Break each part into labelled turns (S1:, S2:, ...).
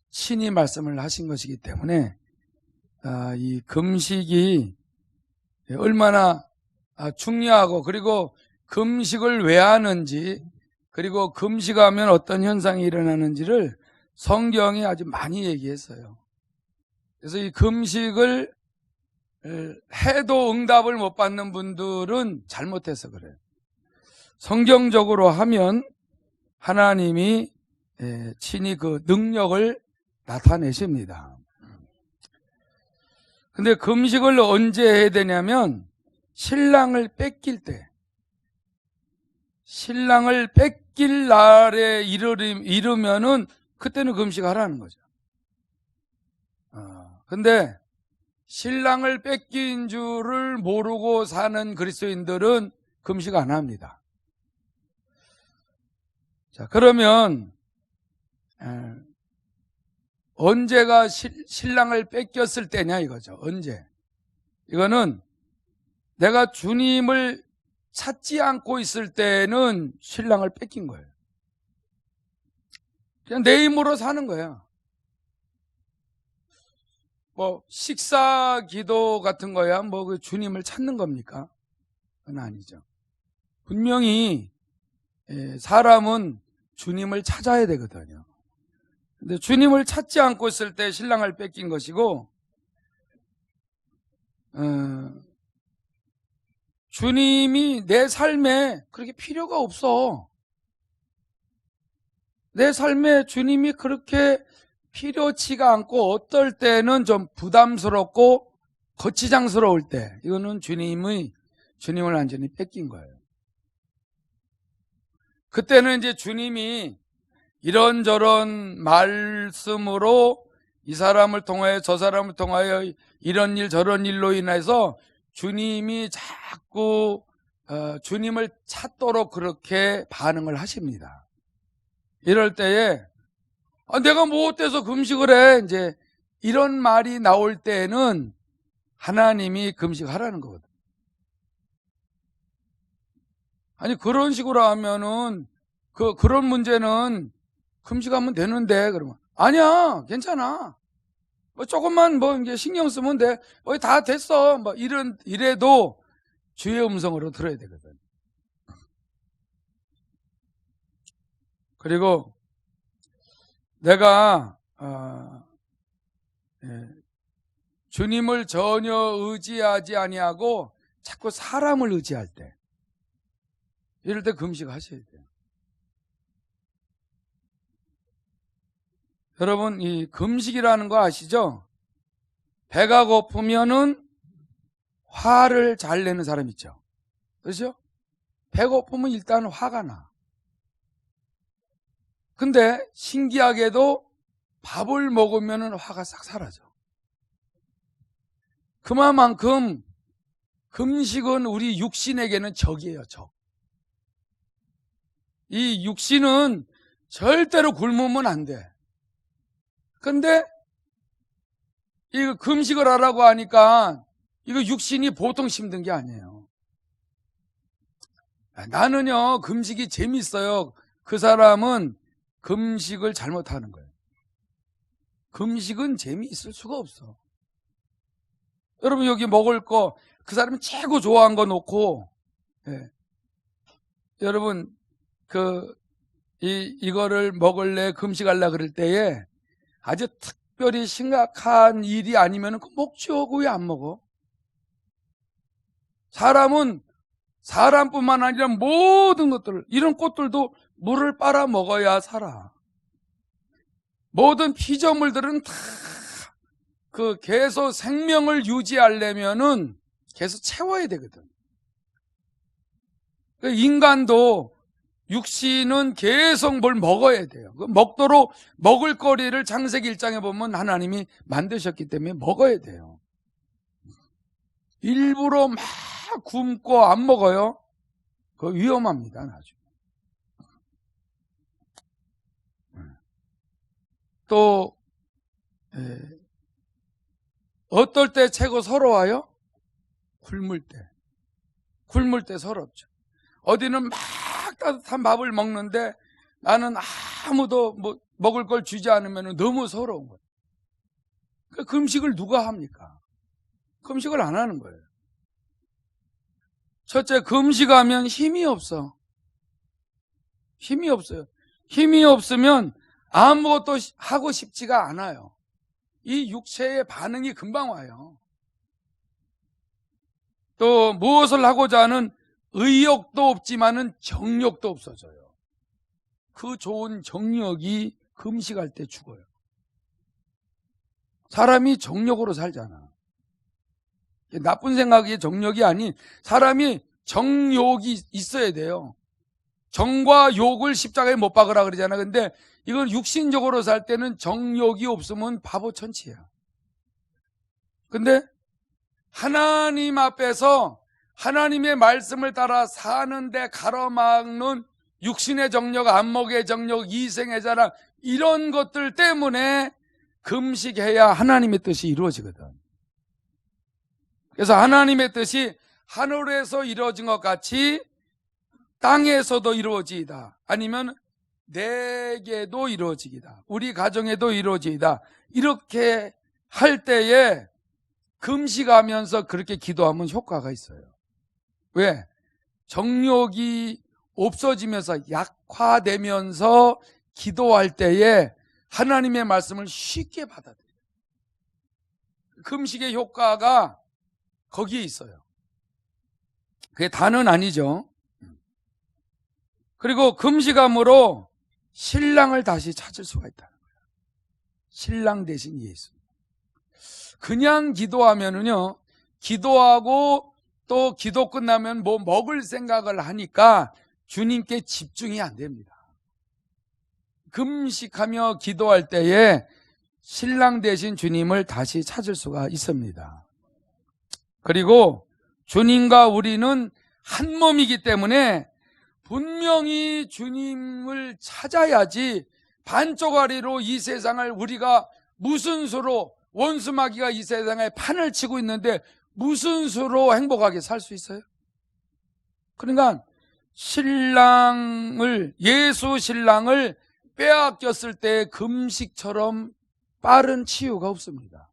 S1: 친히 말씀을 하신 것이기 때문에 이 금식이 얼마나 중요하고, 그리고 금식을 왜 하는지, 그리고 금식하면 어떤 현상이 일어나는지를 성경이 아주 많이 얘기했어요. 그래서 이 금식을 해도 응답을 못 받는 분들은 잘못해서 그래요. 성경적으로 하면 하나님이 친히 그 능력을 나타내십니다. 근데 금식을 언제 해야 되냐면 신랑을 뺏길 때, 신랑을 뺏길 날에 이르면은 그때는 금식하라는 거죠. 근데 신랑을 뺏긴 줄을 모르고 사는 그리스도인들은 금식 안 합니다. 자, 그러면 언제가 신랑을 뺏겼을 때냐 이거죠. 언제? 이거는 내가 주님을 찾지 않고 있을 때는 신랑을 뺏긴 거예요. 그냥 내 힘으로 사는 거야. 뭐 식사 기도 같은 거야 뭐 그 주님을 찾는 겁니까? 그건 아니죠. 분명히 사람은 주님을 찾아야 되거든요. 근데 주님을 찾지 않고 있을 때 신랑을 뺏긴 것이고, 주님이 내 삶에 그렇게 필요가 없어. 내 삶에 주님이 그렇게 필요치가 않고, 어떨 때는 좀 부담스럽고 거치장스러울 때, 이거는 주님을 완전히 뺏긴 거예요. 그때는 이제 주님이 이런저런 말씀으로 이 사람을 통하여 저 사람을 통하여 이런 일 저런 일로 인해서 주님이 자꾸 주님을 찾도록 그렇게 반응을 하십니다. 이럴 때에 내가 뭐 어때서 금식을 해? 이제 이런 말이 나올 때는 하나님이 금식하라는 거거든. 아니 그런 식으로 하면은 그런 문제는 금식하면 되는데, 그러면 아니야 괜찮아 뭐 조금만 뭐 이제 신경 쓰면 돼 뭐 다 됐어 뭐 이래도 주의 음성으로 들어야 되거든. 그리고 내가 주님을 전혀 의지하지 아니하고 자꾸 사람을 의지할 때, 이럴 때 금식하셔야 돼요. 여러분 이 금식이라는 거 아시죠? 배가 고프면은 화를 잘 내는 사람 있죠. 그렇죠? 배고프면 일단 화가 나. 근데 신기하게도 밥을 먹으면 화가 싹 사라져. 그만큼 금식은 우리 육신에게는 적이에요, 적. 이 육신은 절대로 굶으면 안 돼. 근데 이거 금식을 하라고 하니까 이거 육신이 보통 힘든 게 아니에요. 나는요 금식이 재밌어요. 그 사람은 금식을 잘못하는 거예요. 금식은 재미있을 수가 없어. 여러분 여기 먹을 거 그 사람이 최고 좋아한 거 놓고, 여러분 이거를 먹을래 금식할라 그럴 때에 아주 특별히 심각한 일이 아니면 먹죠. 왜 안 먹어? 사람은 사람뿐만 아니라 모든 것들, 이런 꽃들도 물을 빨아 먹어야 살아. 모든 피조물들은 다 계속 생명을 유지하려면은 계속 채워야 되거든. 인간도 육신은 계속 뭘 먹어야 돼요. 먹도록 먹을 거리를 창세기 1장에 보면 하나님이 만드셨기 때문에 먹어야 돼요. 일부러 막 굶고 안 먹어요? 그거 위험합니다, 나중에. 또 어떨 때 최고 서러워요? 굶을 때 서럽죠. 어디는 막 따뜻한 밥을 먹는데 나는 아무도 먹을 걸 주지 않으면 너무 서러운 거예요. 그 금식을 누가 합니까? 금식을 안 하는 거예요. 첫째, 금식하면 힘이 없어. 힘이 없어요. 힘이 없으면 아무것도 하고 싶지가 않아요. 이 육체의 반응이 금방 와요. 또 무엇을 하고자 하는 의욕도 없지만은 정욕도 없어져요. 그 좋은 정욕이 금식할 때 죽어요. 사람이 정욕으로 살잖아. 나쁜 생각이 정욕이 아닌 사람이 정욕이 있어야 돼요. 정과 욕을 십자가에 못 박으라 그러잖아. 근데 이건 육신적으로 살 때는 정욕이 없으면 바보 천치야. 근데 하나님 앞에서 하나님의 말씀을 따라 사는데 가로막는 육신의 정욕, 안목의 정욕, 이생의 자랑 이런 것들 때문에 금식해야 하나님의 뜻이 이루어지거든. 그래서 하나님의 뜻이 하늘에서 이루어진 것 같이 땅에서도 이루어지이다. 아니면 내게도 이루어지이다. 우리 가정에도 이루어지이다. 이렇게 할 때에 금식하면서 그렇게 기도하면 효과가 있어요. 왜? 정욕이 없어지면서 약화되면서 기도할 때에 하나님의 말씀을 쉽게 받아들여요. 금식의 효과가 거기에 있어요. 그게 다는 아니죠. 그리고 금식함으로 신랑을 다시 찾을 수가 있다는 거예요. 신랑 대신 예수. 그냥 기도하면은요, 기도하고 또 기도 끝나면 뭐 먹을 생각을 하니까 주님께 집중이 안 됩니다. 금식하며 기도할 때에 신랑 대신 주님을 다시 찾을 수가 있습니다. 그리고 주님과 우리는 한 몸이기 때문에 분명히 주님을 찾아야지 반쪽아리로 이 세상을 우리가 무슨 수로 원수마귀가 이 세상에 판을 치고 있는데 무슨 수로 행복하게 살 수 있어요? 그러니까 예수 신랑을 빼앗겼을 때 금식처럼 빠른 치유가 없습니다.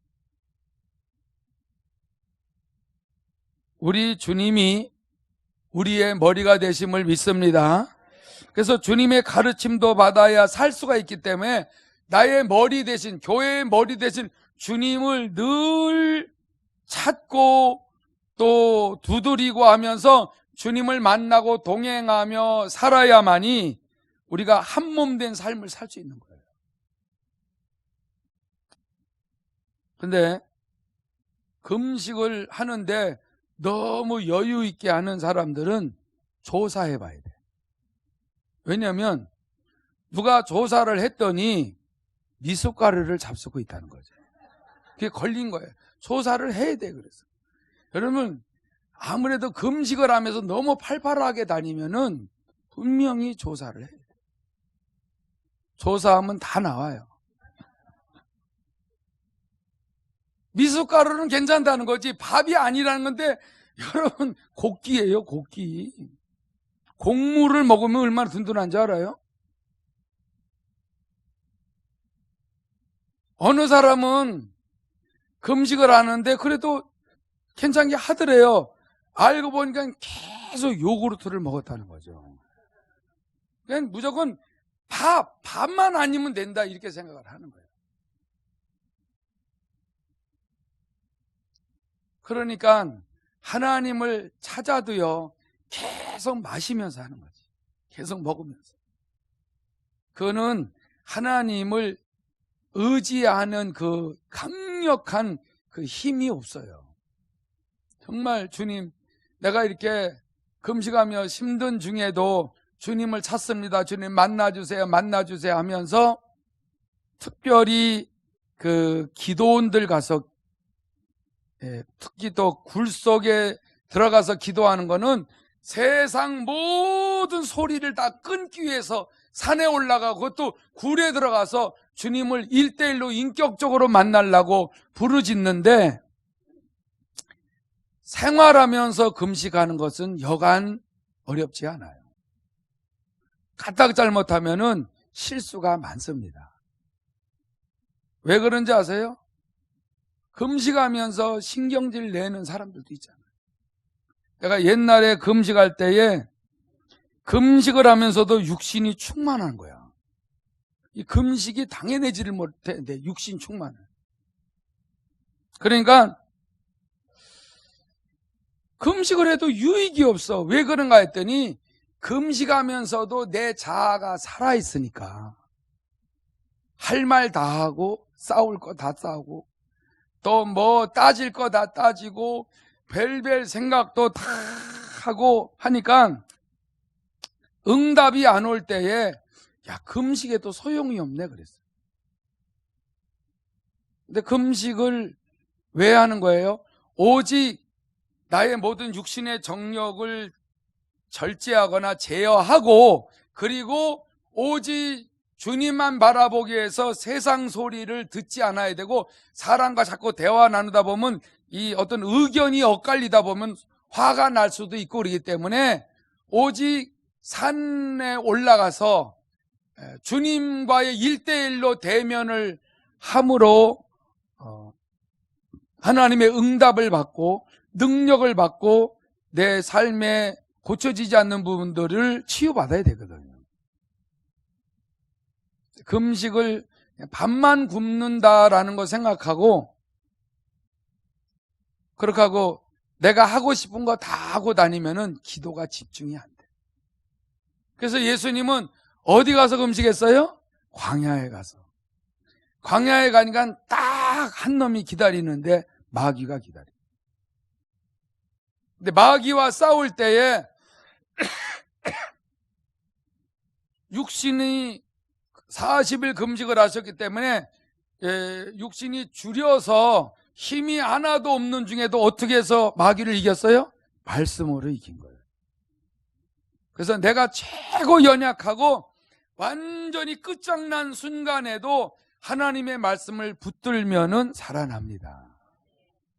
S1: 우리 주님이 우리의 머리가 되심을 믿습니다. 그래서 주님의 가르침도 받아야 살 수가 있기 때문에 나의 머리 대신, 교회의 머리 대신 주님을 늘 찾고 또 두드리고 하면서 주님을 만나고 동행하며 살아야만이 우리가 한 몸 된 삶을 살 수 있는 거예요. 근데 금식을 하는데 너무 여유 있게 하는 사람들은 조사해 봐야 돼. 왜냐하면 누가 조사를 했더니 미숫가루를 잡수고 있다는 거죠. 그게 걸린 거예요. 조사를 해야 돼. 그래서 여러분, 아무래도 금식을 하면서 너무 팔팔하게 다니면은 분명히 조사를 해야 돼. 조사하면 다 나와요. 미숫가루는 괜찮다는 거지 밥이 아니라는 건데, 여러분, 곡기예요, 곡기. 곡물을 먹으면 얼마나 든든한지 알아요? 어느 사람은 금식을 하는데 그래도 괜찮게 하더래요. 알고 보니까 계속 요구르트를 먹었다는 거죠. 그냥 무조건 밥만 아니면 된다 이렇게 생각을 하는 거예요. 그러니까 하나님을 찾아도요, 계속 마시면서 하는 거지. 계속 먹으면서. 그거는 하나님을 의지하는 그 강력한 그 힘이 없어요. 정말 주님, 내가 이렇게 금식하며 힘든 중에도 주님을 찾습니다. 주님 만나주세요, 만나주세요 하면서 특별히 그 기도원들 가서, 특히 또 굴 속에 들어가서 기도하는 거는 세상 모든 소리를 다 끊기 위해서 산에 올라가고 그것도 굴에 들어가서 주님을 1대1로 인격적으로 만나려고 부르짖는데, 생활하면서 금식하는 것은 여간 어렵지 않아요. 까딱 잘못하면은 실수가 많습니다. 왜 그런지 아세요? 금식하면서 신경질 내는 사람들도 있잖아요. 내가 옛날에 금식할 때에 금식을 하면서도 육신이 충만한 거야. 이 금식이 당해내지를 못했는데 육신 충만해. 그러니까 금식을 해도 유익이 없어. 왜 그런가 했더니 금식하면서도 내 자아가 살아있으니까 할 말 다 하고 싸울 거 다 싸우고 또 뭐 따질 거 다 따지고 별별 생각도 다 하고 하니까 응답이 안 올 때에 야, 금식에도 소용이 없네 그랬어요. 근데 금식을 왜 하는 거예요? 오직 나의 모든 육신의 정력을 절제하거나 제어하고 그리고 오직 주님만 바라보기 위해서 세상 소리를 듣지 않아야 되고 사람과 자꾸 대화 나누다 보면 이 어떤 의견이 엇갈리다 보면 화가 날 수도 있고 그러기 때문에 오직 산에 올라가서 주님과의 1대1로 대면을 함으로 하나님의 응답을 받고 능력을 받고 내 삶에 고쳐지지 않는 부분들을 치유받아야 되거든요. 금식을 밥만 굶는다라는 거 생각하고 그렇게 하고 내가 하고 싶은 거 다 하고 다니면은 기도가 집중이 안 돼. 그래서 예수님은 어디 가서 금식했어요? 광야에 가서. 광야에 가니까 딱 한 놈이 기다리는데 마귀가 기다려. 근데 마귀와 싸울 때에 육신이 40일 금식을 하셨기 때문에 육신이 줄여서 힘이 하나도 없는 중에도 어떻게 해서 마귀를 이겼어요? 말씀으로 이긴 거예요. 그래서 내가 최고 연약하고 완전히 끝장난 순간에도 하나님의 말씀을 붙들면은 살아납니다.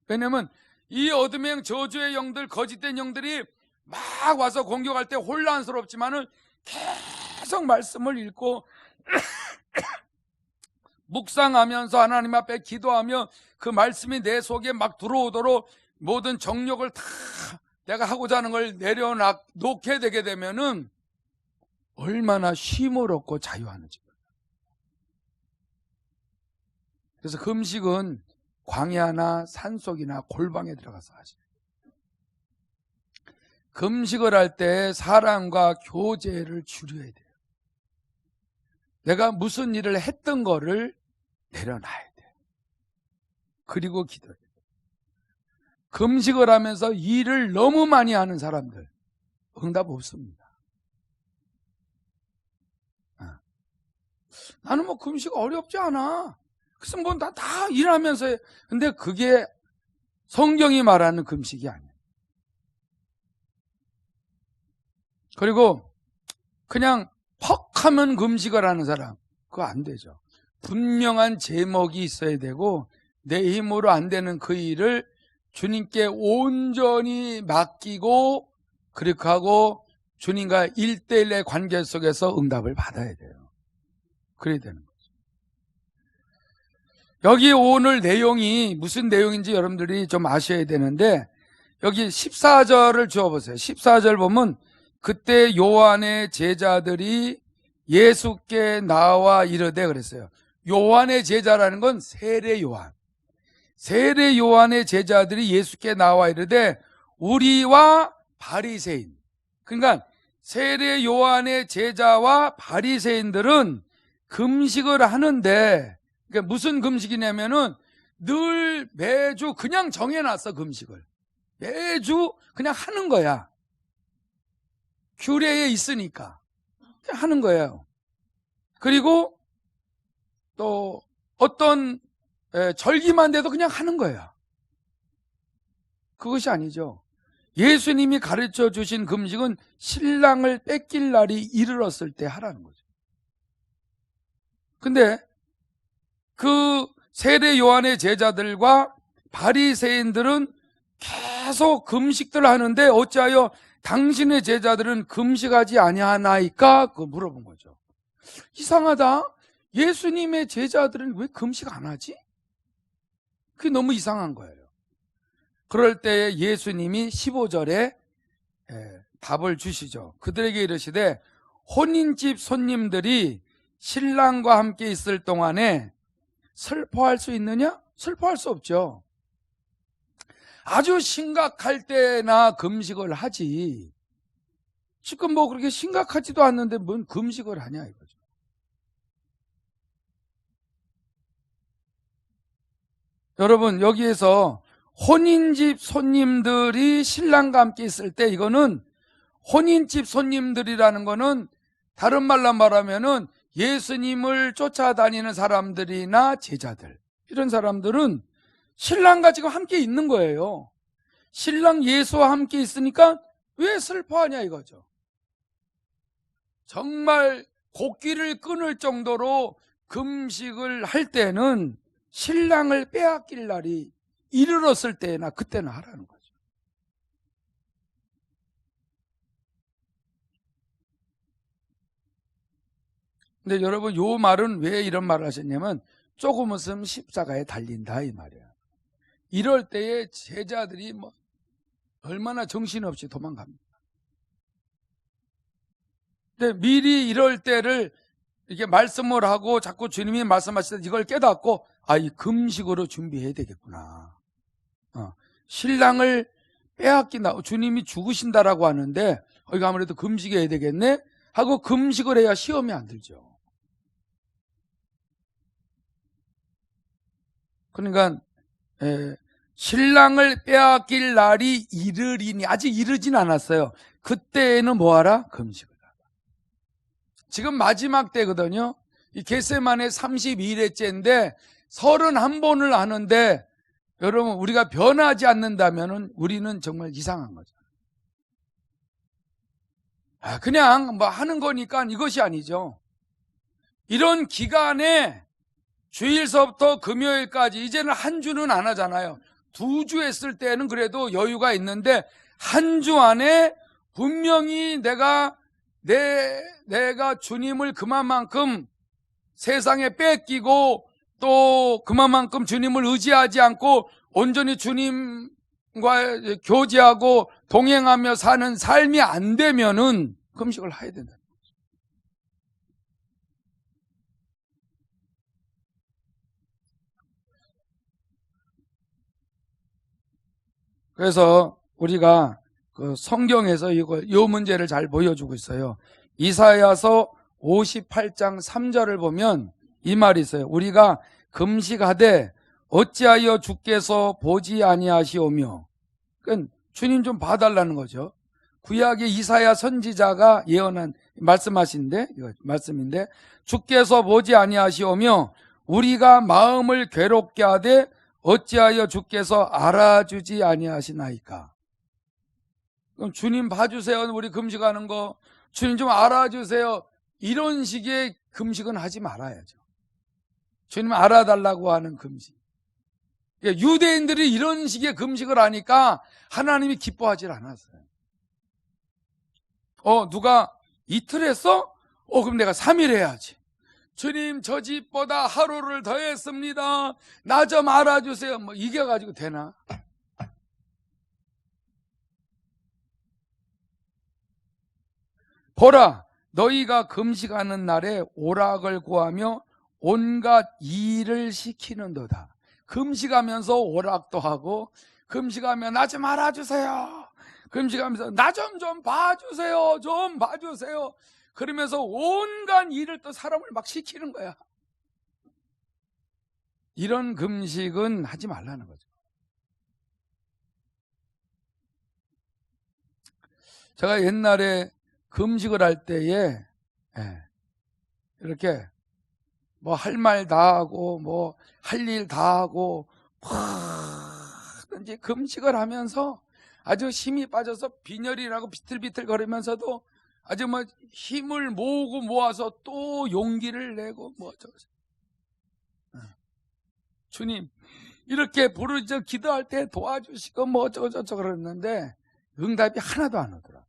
S1: 왜냐면 이 어둠의 영, 저주의 영들, 거짓된 영들이 막 와서 공격할 때 혼란스럽지만은 계속 말씀을 읽고 묵상하면서 하나님 앞에 기도하며 그 말씀이 내 속에 막 들어오도록 모든 정욕을 다 내가 하고자 하는 걸 내려놓게 되게 되면은 얼마나 쉼을 얻고 자유하는지. 그래서 금식은 광야나 산속이나 골방에 들어가서 하지. 금식을 할 때 사람과 교제를 줄여야 돼요. 내가 무슨 일을 했던 거를 내려놔야 돼. 그리고 기도해야 돼. 금식을 하면서 일을 너무 많이 하는 사람들 응답 없습니다. 나는 뭐 금식 어렵지 않아. 그래서 뭐 다 일하면서 해. 근데 그게 성경이 말하는 금식이 아니야. 그리고 그냥 퍽 하면 금식을 하는 사람 그거 안 되죠. 분명한 제목이 있어야 되고 내 힘으로 안 되는 그 일을 주님께 온전히 맡기고 그렇게 하고 주님과 1대1의 관계 속에서 응답을 받아야 돼요. 그래야 되는 거죠. 여기 오늘 내용이 무슨 내용인지 여러분들이 좀 아셔야 되는데 여기 14절을 주워보세요. 14절 보면 그때 요한의 제자들이 예수께 나와 이르되 그랬어요. 요한의 제자라는 건 세례 요한. 세례 요한의 제자들이 예수께 나와 이르되 우리와 바리새인. 그러니까 세례 요한의 제자와 바리새인들은 금식을 하는데 그러니까 무슨 금식이냐면은 늘 매주 그냥 정해놨어 금식을. 매주 그냥 하는 거야. 규례에 있으니까 그냥 하는 거예요. 그리고 또 어떤 절기만 돼도 그냥 하는 거야. 그것이 아니죠. 예수님이 가르쳐 주신 금식은 신랑을 뺏길 날이 이르렀을 때 하라는 거죠. 근데 그 세례 요한의 제자들과 바리새인들은 계속 금식들 하는데 어찌하여 당신의 제자들은 금식하지 아니하나이까? 그거 물어본 거죠. 이상하다. 예수님의 제자들은 왜 금식 안 하지? 그게 너무 이상한 거예요. 그럴 때에 예수님이 15절에 답을 주시죠. 그들에게 이르시되 혼인집 손님들이 신랑과 함께 있을 동안에 슬퍼할 수 있느냐? 슬퍼할 수 없죠. 아주 심각할 때나 금식을 하지. 지금 뭐 그렇게 심각하지도 않는데 뭔 금식을 하냐 이거죠. 여러분, 여기에서 혼인집 손님들이 신랑과 함께 있을 때, 이거는 혼인집 손님들이라는 거는 다른 말로 말하면은 예수님을 쫓아다니는 사람들이나 제자들, 이런 사람들은 신랑과 지금 함께 있는 거예요. 신랑 예수와 함께 있으니까 왜 슬퍼하냐 이거죠. 정말 곡기를 끊을 정도로 금식을 할 때는 신랑을 빼앗길 날이 이르렀을 때나 그때는 하라는 거죠. 근데 여러분, 요 말은 왜 이런 말을 하셨냐면 조금 있으면 십자가에 달린다 이 말이야. 이럴 때에 제자들이 뭐 얼마나 정신없이 도망갑니다. 근데 미리 이럴 때를 이렇게 말씀을 하고 자꾸 주님이 말씀하실 때 이걸 깨닫고, 이 금식으로 준비해야 되겠구나. 신랑을 빼앗긴다. 주님이 죽으신다라고 하는데 이거 아무래도 금식해야 되겠네 하고 금식을 해야 시험이 안 들죠. 그러니까 신랑을 빼앗길 날이 이르리니, 아직 이르진 않았어요. 그때에는 뭐하라? 금식을 하라. 지금 마지막 때거든요. 이 겟세마네 32일째인데 31번을 하는데, 여러분, 우리가 변하지 않는다면 우리는 정말 이상한 거죠. 그냥 뭐 하는 거니까 이것이 아니죠. 이런 기간에 주일서부터 금요일까지, 이제는 한 주는 안 하잖아요. 2주 했을 때는 그래도 여유가 있는데 한 주 안에 분명히 내가 주님을 그만큼 세상에 뺏기고 또 그만큼 주님을 의지하지 않고 온전히 주님과 교제하고 동행하며 사는 삶이 안 되면은 금식을 해야 된다. 그래서 우리가 그 성경에서 이 문제를 잘 보여주고 있어요. 이사야서 58장 3절을 보면 이 말이 있어요. 우리가 금식하되 어찌하여 주께서 보지 아니하시오며. 그러니까 주님 좀 봐달라는 거죠. 구약의 이사야 선지자가 예언한 말씀인데 주께서 보지 아니하시오며 우리가 마음을 괴롭게 하되 어찌하여 주께서 알아주지 아니하시나이까. 그럼 주님 봐주세요. 우리 금식하는 거 주님 좀 알아주세요. 이런 식의 금식은 하지 말아야죠. 주님 알아달라고 하는 금식. 유대인들이 이런 식의 금식을 하니까 하나님이 기뻐하지 않았어요. 누가 이틀 했어? 그럼 내가 3일 해야지. 주님, 저 집보다 하루를 더 했습니다. 나 좀 알아주세요. 뭐 이게 가지고 되나? 보라, 너희가 금식하는 날에 오락을 구하며 온갖 일을 시키는도다. 금식하면서 오락도 하고, 금식하면 나 좀 알아주세요. 금식하면서 나 좀 봐주세요. 좀 봐주세요. 그러면서 온갖 일을 또 사람을 막 시키는 거야. 이런 금식은 하지 말라는 거죠. 제가 옛날에 금식을 할 때에 이렇게 뭐 할 말 다 하고 뭐 할 일 다 하고 이제 금식을 하면서 아주 힘이 빠져서 빈혈이라고 비틀비틀 거리면서도 아주 뭐 힘을 모으고 모아서 또 용기를 내고 뭐 주님 이렇게 부르짖어 기도할 때 도와주시고 뭐 어쩌고저쩌고 그랬는데 응답이 하나도 안 오더라.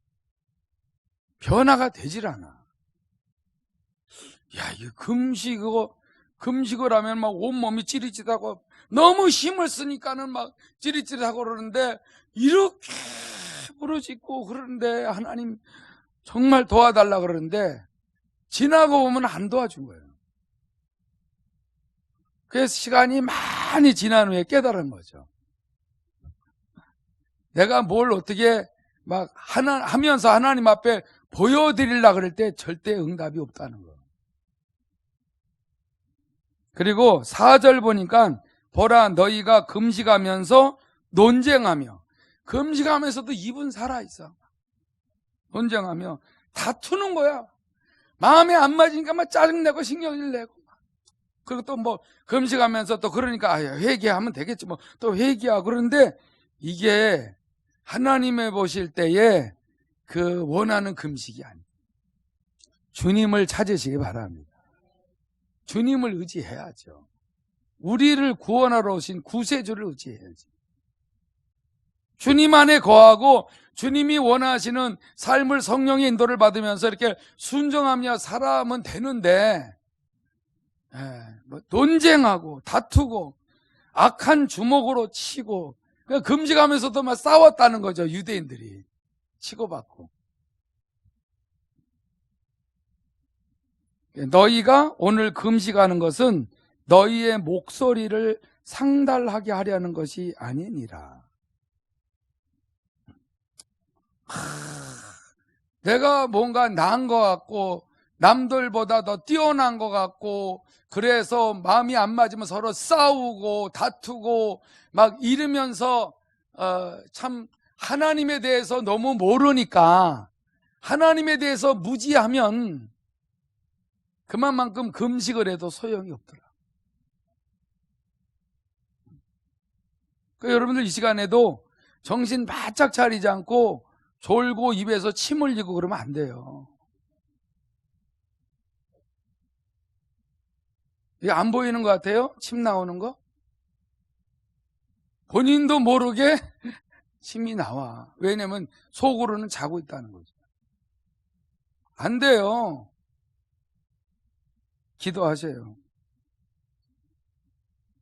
S1: 변화가 되질 않아. 야, 이거 금식을 하면 막 온몸이 찌릿찌릿하고 너무 힘을 쓰니까는 막 찌릿찌릿하고 그러는데 이렇게 부르짖고 그러는데 하나님 정말 도와달라 그러는데 지나고 보면 안 도와준 거예요. 그래서 시간이 많이 지난 후에 깨달은 거죠. 내가 뭘 어떻게 막 하면서 하나님 앞에 보여드리려고 그럴 때 절대 응답이 없다는 거. 그리고 4절 보니까 보라 너희가 금식하면서 논쟁하며, 금식하면서도 입은 살아있어. 논쟁하며 다투는 거야. 마음에 안 맞으니까 막 짜증내고 신경질 내고. 그리고 또 뭐 금식하면서 또 그러니까 회개하면 되겠지 뭐 또 회개하고. 그런데 이게 하나님의 보실 때에 그 원하는 금식이 아니에요. 주님을 찾으시기 바랍니다. 주님을 의지해야죠. 우리를 구원하러 오신 구세주를 의지해야지. 주님 안에 거하고 주님이 원하시는 삶을 성령의 인도를 받으면서 이렇게 순종하며 살아가면 되는데, 뭐 논쟁하고 다투고 악한 주먹으로 치고 금식하면서도 막 싸웠다는 거죠. 유대인들이 치고받고. 너희가 오늘 금식하는 것은 너희의 목소리를 상달하게 하려는 것이 아니니라. 내가 뭔가 나은 것 같고 남들보다 더 뛰어난 것 같고 그래서 마음이 안 맞으면 서로 싸우고 다투고 막 이러면서 참 하나님에 대해서 너무 모르니까 하나님에 대해서 무지하면 그만큼 금식을 해도 소용이 없더라. 그러니까 여러분들 이 시간에도 정신 바짝 차리지 않고 졸고 입에서 침 흘리고 그러면 안 돼요. 이게 안 보이는 것 같아요? 침 나오는 거? 본인도 모르게 침이 나와. 왜냐면 속으로는 자고 있다는 거죠. 안 돼요. 기도하세요.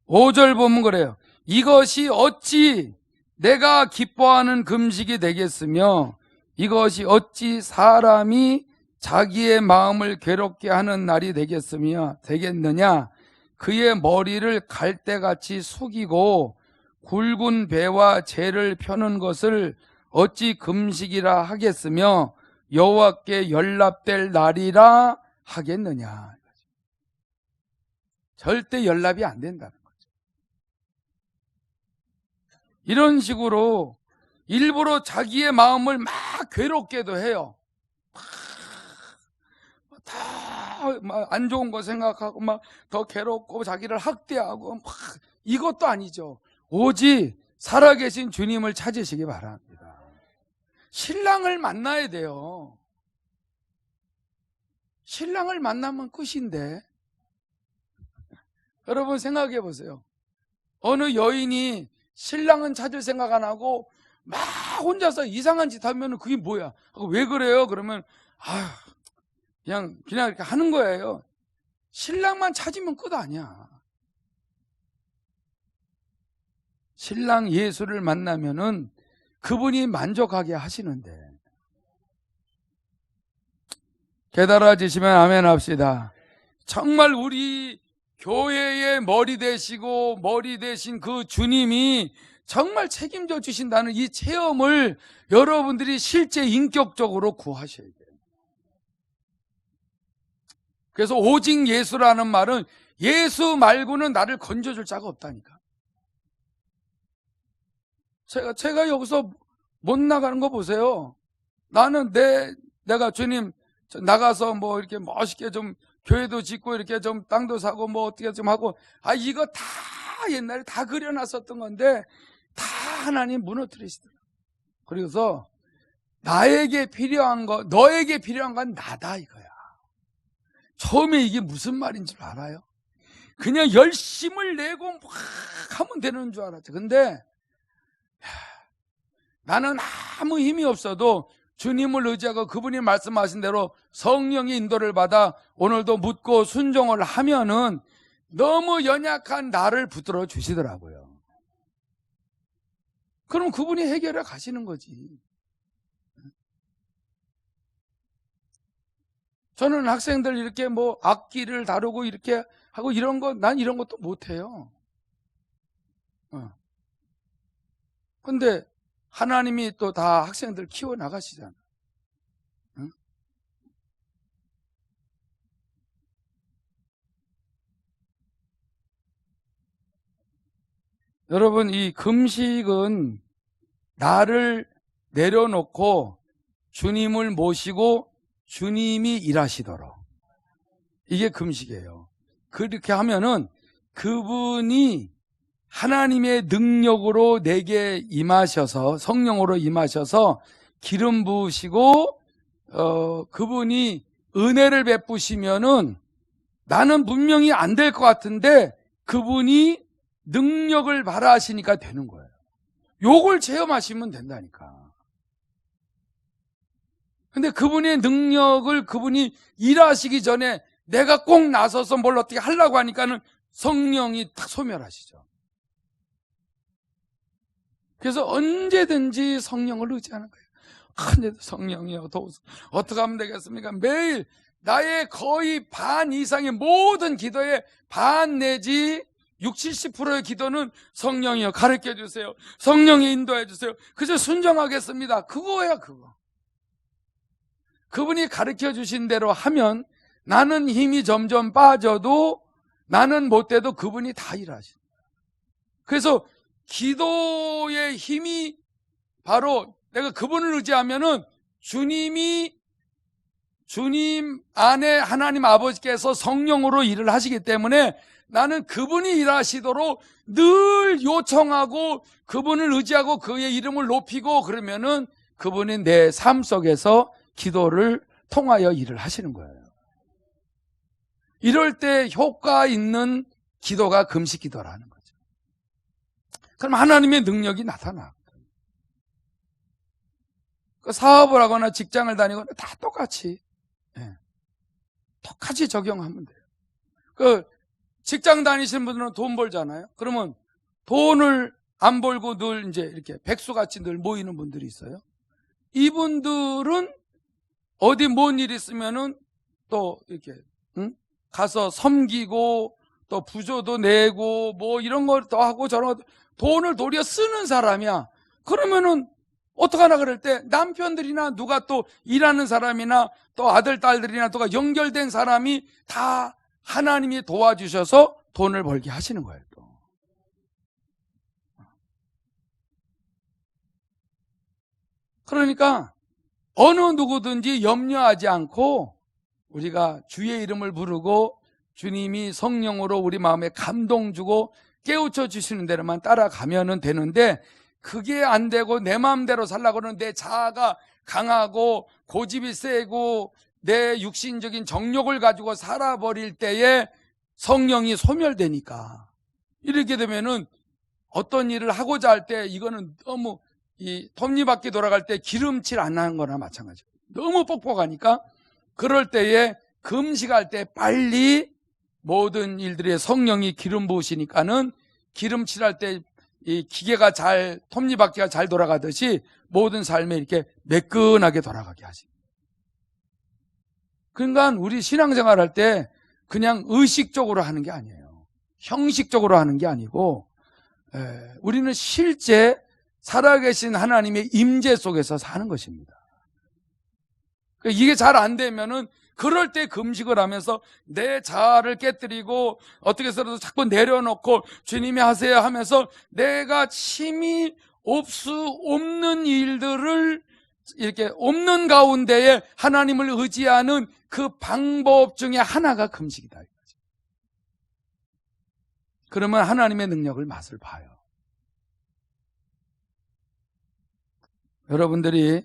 S1: 5절 보면 그래요. 이것이 어찌 내가 기뻐하는 금식이 되겠으며 이것이 어찌 사람이 자기의 마음을 괴롭게 하는 날이 되겠느냐. 그의 머리를 갈대같이 숙이고 굵은 배와 재를 펴는 것을 어찌 금식이라 하겠으며 여호와께 연락될 날이라 하겠느냐. 절대 연락이 안 된다는 거죠. 이런 식으로 일부러 자기의 마음을 막 괴롭게도 해요. 다 안 좋은 거 생각하고 막 더 괴롭고 자기를 학대하고 막 이것도 아니죠. 오직 살아계신 주님을 찾으시기 바랍니다. 신랑을 만나야 돼요. 신랑을 만나면 끝인데. 여러분 생각해 보세요. 어느 여인이 신랑은 찾을 생각 안 하고 막 혼자서 이상한 짓 하면 그게 뭐야? 왜 그래요? 그러면 그냥 이렇게 하는 거예요. 신랑만 찾으면 끝 아니야. 신랑 예수를 만나면은 그분이 만족하게 하시는데. 깨달아지시면 아멘 합시다. 정말 우리 교회의 머리 되시고 머리 되신 그 주님이 정말 책임져 주신다는 이 체험을 여러분들이 실제 인격적으로 구하셔야 돼요. 그래서 오직 예수라는 말은 예수 말고는 나를 건져줄 자가 없다니까. 제가 여기서 못 나가는 거 보세요. 나는 내가 주님 나가서 뭐 이렇게 멋있게 좀 교회도 짓고 이렇게 좀 땅도 사고 뭐 어떻게 좀 하고 이거 다 옛날에 다 그려놨었던 건데 다 하나님 무너뜨리시더라. 그래서 나에게 필요한 거, 너에게 필요한 건 나다 이거야. 처음에 이게 무슨 말인 줄 알아요? 그냥 열심을 내고 막 하면 되는 줄 알았죠. 근데 나는 아무 힘이 없어도 주님을 의지하고 그분이 말씀하신 대로 성령의 인도를 받아 오늘도 묻고 순종을 하면은 너무 연약한 나를 붙들어 주시더라고요. 그럼 그분이 해결해 가시는 거지. 저는 학생들 이렇게 뭐 악기를 다루고 이렇게 하고 이런 거, 난 이런 것도 못해요. 근데 하나님이 또 다 학생들 키워나가시잖아. 응? 여러분, 이 금식은 나를 내려놓고 주님을 모시고 주님이 일하시도록, 이게 금식이에요. 그렇게 하면은 그분이 하나님의 능력으로 내게 임하셔서, 성령으로 임하셔서 기름 부으시고 그분이 은혜를 베푸시면은 나는 분명히 안 될 것 같은데 그분이 능력을 발하시니까 되는 거예요. 요걸 체험하시면 된다니까. 근데 그분의 능력을 그분이 일하시기 전에 내가 꼭 나서서 뭘 어떻게 하려고 하니까는 성령이 딱 소멸하시죠. 그래서 언제든지 성령을 의지하는 거예요. 성령이여 도우소서. 어떻게 하면 되겠습니까? 매일 나의 거의 반 이상의 모든 기도의 반 내지 60, 70%의 기도는 성령이여 가르쳐 주세요. 성령이 인도해 주세요. 그저 순종하겠습니다. 그거야 그거. 그분이 가르쳐 주신 대로 하면 나는 힘이 점점 빠져도 나는 못돼도 그분이 다 일하신다. 그래서 기도의 힘이 바로 내가 그분을 의지하면은 주님 안에 하나님 아버지께서 성령으로 일을 하시기 때문에 나는 그분이 일하시도록 늘 요청하고 그분을 의지하고 그의 이름을 높이고 그러면은 그분이 내 삶 속에서 기도를 통하여 일을 하시는 거예요. 이럴 때 효과 있는 기도가 금식 기도라는 거죠. 그럼 하나님의 능력이 나타나. 사업을 하거나 직장을 다니거나 다 똑같이 적용하면 돼요. 직장 다니시는 분들은 돈 벌잖아요. 그러면 돈을 안 벌고 늘 이제 이렇게 백수같이 늘 모이는 분들이 있어요. 이분들은 어디 뭔 일 있으면은 또 이렇게 가서 섬기고 또 부조도 내고 뭐 이런 걸 또 하고 저런 돈을 도리어 쓰는 사람이야. 그러면은 어떡하나 그럴 때 남편들이나 누가 또 일하는 사람이나 또 아들, 딸들이나 또가 연결된 사람이 다 하나님이 도와주셔서 돈을 벌게 하시는 거예요. 또. 그러니까 어느 누구든지 염려하지 않고 우리가 주의 이름을 부르고 주님이 성령으로 우리 마음에 감동 주고 깨우쳐 주시는 대로만 따라가면 되는데 그게 안 되고 내 마음대로 살려고 하는 내 자아가 강하고 고집이 세고 내 육신적인 정욕을 가지고 살아버릴 때에 성령이 소멸되니까 이렇게 되면은 어떤 일을 하고자 할 때 이거는 너무 이 톱니바퀴 돌아갈 때 기름칠 안 하는 거나 마찬가지예요. 너무 뻑뻑하니까 그럴 때에 금식할 때 빨리 모든 일들에 성령이 기름 부으시니까는 기름칠할 때 이 기계가 톱니바퀴가 잘 돌아가듯이 모든 삶에 이렇게 매끈하게 돌아가게 하십니다. 그러니까 우리 신앙생활 할 때 그냥 의식적으로 하는 게 아니에요. 형식적으로 하는 게 아니고 우리는 실제 살아계신 하나님의 임재 속에서 사는 것입니다. 이게 잘 안 되면은 그럴 때 금식을 하면서 내 자아를 깨뜨리고 어떻게 해서라도 자꾸 내려놓고 주님이 하세요 하면서 내가 힘이 없는 일들을 이렇게 없는 가운데에 하나님을 의지하는 그 방법 중에 하나가 금식이다. 그러면 하나님의 능력을 맛을 봐요. 여러분들이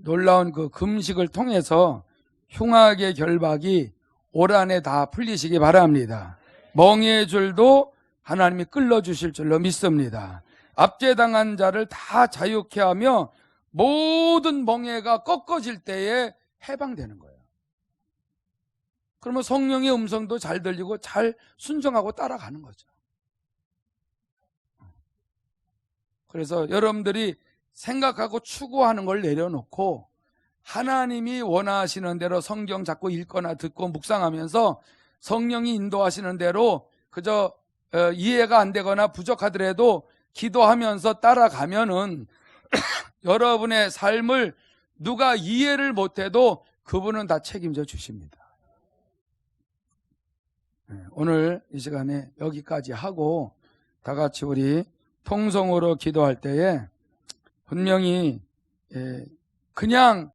S1: 놀라운 그 금식을 통해서 흉악의 결박이 올 한해 다 풀리시기 바랍니다. 멍해의 줄도 하나님이 끌어주실 줄로 믿습니다. 압제당한 자를 다 자유케 하며 모든 멍에가 꺾어질 때에 해방되는 거예요. 그러면 성령의 음성도 잘 들리고 잘 순종하고 따라가는 거죠. 그래서 여러분들이 생각하고 추구하는 걸 내려놓고 하나님이 원하시는 대로 성경 자꾸 읽거나 듣고 묵상하면서 성령이 인도하시는 대로 그저 이해가 안 되거나 부족하더라도 기도하면서 따라가면은 여러분의 삶을 누가 이해를 못해도 그분은 다 책임져 주십니다. 오늘 이 시간에 여기까지 하고 다 같이 우리 통성으로 기도할 때에 분명히 그냥